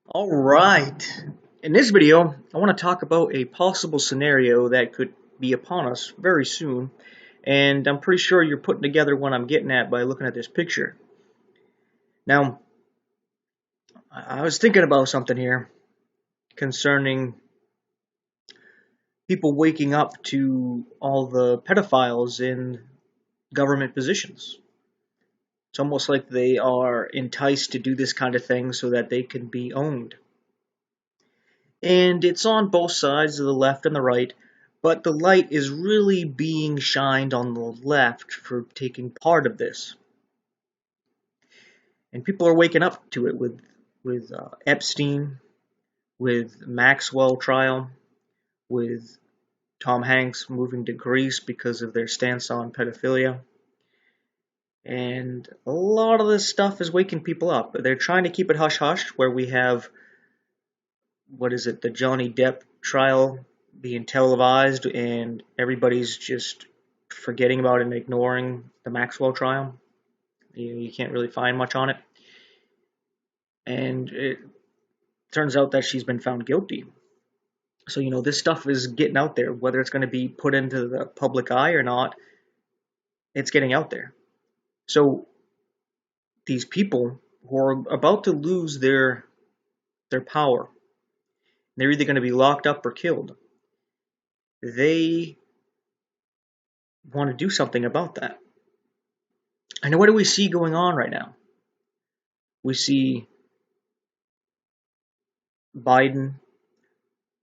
All right. In this video, I want to talk about a possible scenario that could be upon us very soon, and I'm pretty sure you're putting together what I'm getting at by looking at this picture. Now, I was thinking about something here concerning people waking up to all the pedophiles in government positions. It's almost like they are enticed to do this kind of thing so that they can be owned. And it's on both sides of the left and the right, but the light is really being shined on the left for taking part of this. And people are waking up to it with Epstein, with Maxwell trial, with Tom Hanks moving to Greece because of their stance on pedophilia. And a lot of this stuff is waking people up. They're trying to keep it hush-hush, where we have, the Johnny Depp trial being televised, and everybody's just forgetting about it and ignoring the Maxwell trial. You can't really find much on it. And it turns out that she's been found guilty. So, this stuff is getting out there. Whether it's going to be put into the public eye or not, it's getting out there. So, these people who are about to lose their power, they're either going to be locked up or killed. They want to do something about that. And what do we see going on right now? We see Biden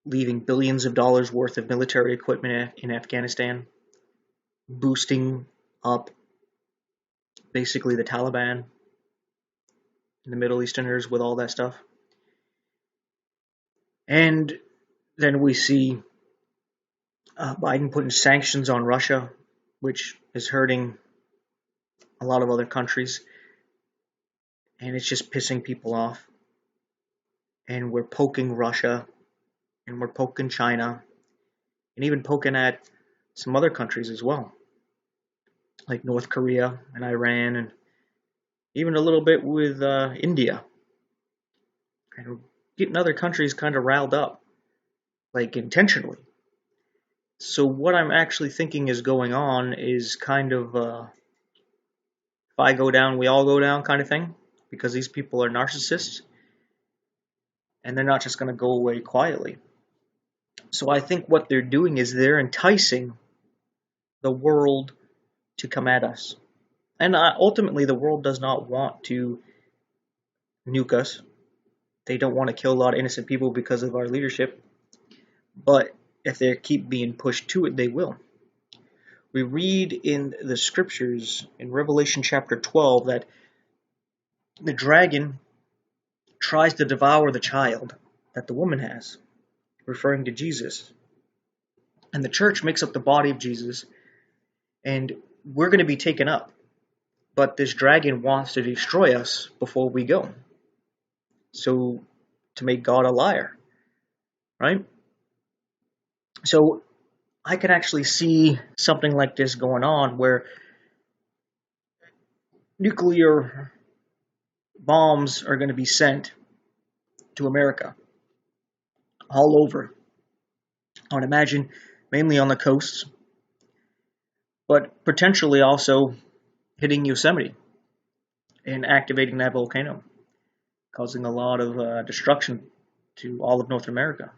leaving billions of dollars worth of military equipment in Afghanistan, boosting up basically the Taliban and the Middle Easterners with all that stuff. And then we see Biden putting sanctions on Russia, which is hurting a lot of other countries. And it's just pissing people off. And we're poking Russia, and we're poking China, and even poking at some other countries as well, like North Korea and Iran, and even a little bit with India. And getting other countries kind of riled up, like intentionally. So what I'm actually thinking is going on is kind of if I go down, we all go down kind of thing, because these people are narcissists, and they're not just going to go away quietly. So I think what they're doing is they're enticing the world to come at us. And ultimately, the world does not want to nuke us. They don't want to kill a lot of innocent people because of our leadership. But if they keep being pushed to it, they will. We read in the scriptures in Revelation chapter 12 that the dragon tries to devour the child that the woman has, referring to Jesus. And the church makes up the body of Jesus, and we're going to be taken up. But this dragon wants to destroy us before we go. So, to make God a liar, right? So, I can actually see something like this going on where nuclear bombs are going to be sent to America all over. I would imagine mainly on the coasts, but potentially also hitting Yosemite and activating that volcano, causing a lot of destruction to all of North America.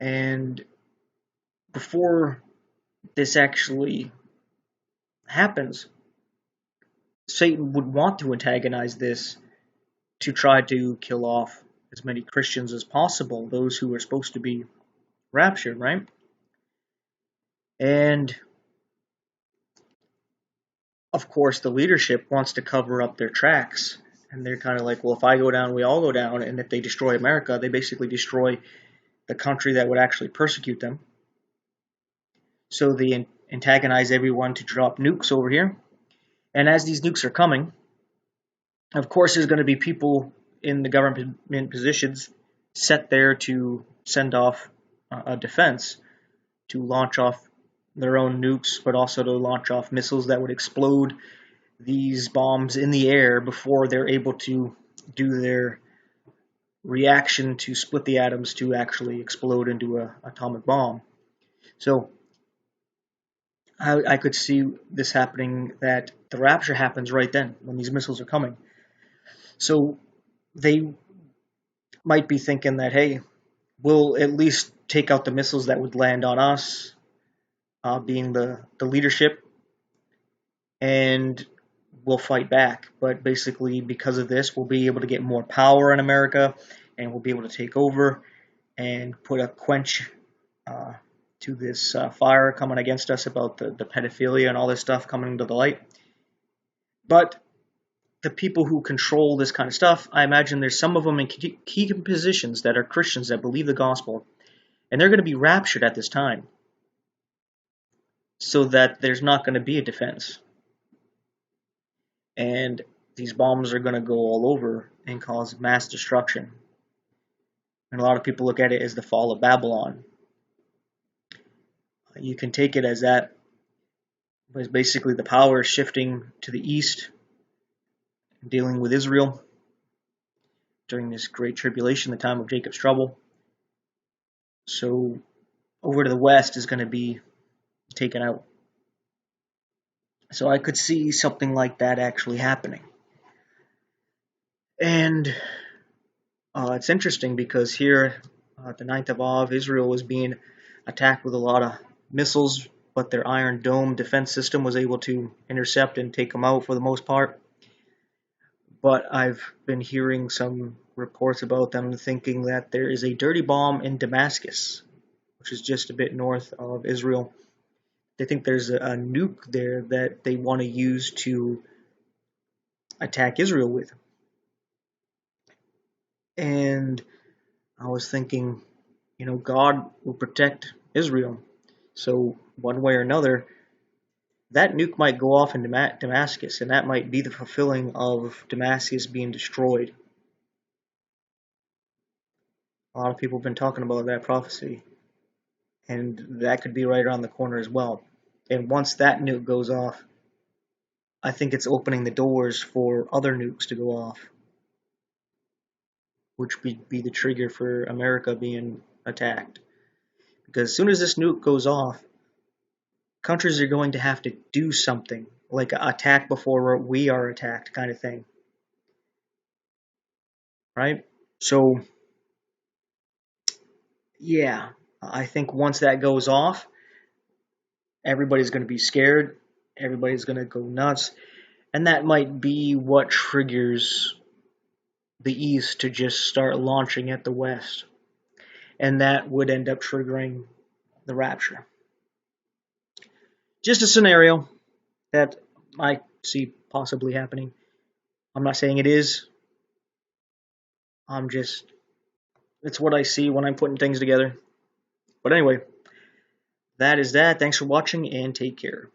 And before this actually happens, Satan would want to antagonize this to try to kill off as many Christians as possible, those who are supposed to be raptured, right? And of course, the leadership wants to cover up their tracks. And they're kind of like, well, if I go down, we all go down. And if they destroy America, they basically destroy the country that would actually persecute them. So they antagonize everyone to drop nukes over here. And as these nukes are coming, of course, there's going to be people in the government positions set there to send off a defense, to launch off their own nukes, but also to launch off missiles that would explode these bombs in the air before they're able to do their reaction to split the atoms to actually explode into an atomic bomb. So I could see this happening, that the rapture happens right then when these missiles are coming. So they might be thinking that, hey, we'll at least take out the missiles that would land on us, being the leadership, and we'll fight back. But basically, because of this, we'll be able to get more power in America, and we'll be able to take over and put a quench to this fire coming against us about the pedophilia and all this stuff coming to the light. But the people who control this kind of stuff, I imagine there's some of them in key positions that are Christians that believe the gospel, and they're going to be raptured at this time, so that there's not going to be a defense. And these bombs are going to go all over and cause mass destruction. And a lot of people look at it as the fall of Babylon. You can take it as that was basically the power shifting to the east, dealing with Israel during this great tribulation, the time of Jacob's trouble. So over to the west is going to be taken out. So I could see something like that actually happening. And it's interesting because here, the 9th of Av, Israel was being attacked with a lot of missiles, but their Iron Dome defense system was able to intercept and take them out for the most part. But I've been hearing some reports about them thinking that there is a dirty bomb in Damascus, which is just a bit north of Israel. They think there's a nuke there that they want to use to attack Israel with. And I was thinking, God will protect Israel. So one way or another, that nuke might go off in Damascus, and that might be the fulfilling of Damascus being destroyed. A lot of people have been talking about that prophecy, and that could be right around the corner as well. And once that nuke goes off, I think it's opening the doors for other nukes to go off, which would be the trigger for America being attacked. Because as soon as this nuke goes off, countries are going to have to do something, like attack before we are attacked kind of thing. Right? So, yeah, I think once that goes off, everybody's going to be scared, everybody's going to go nuts, and that might be what triggers the East to just start launching at the West. And that would end up triggering the rapture. Just a scenario that I see possibly happening. I'm not saying it is. It's what I see when I'm putting things together. But anyway, that is that. Thanks for watching and take care.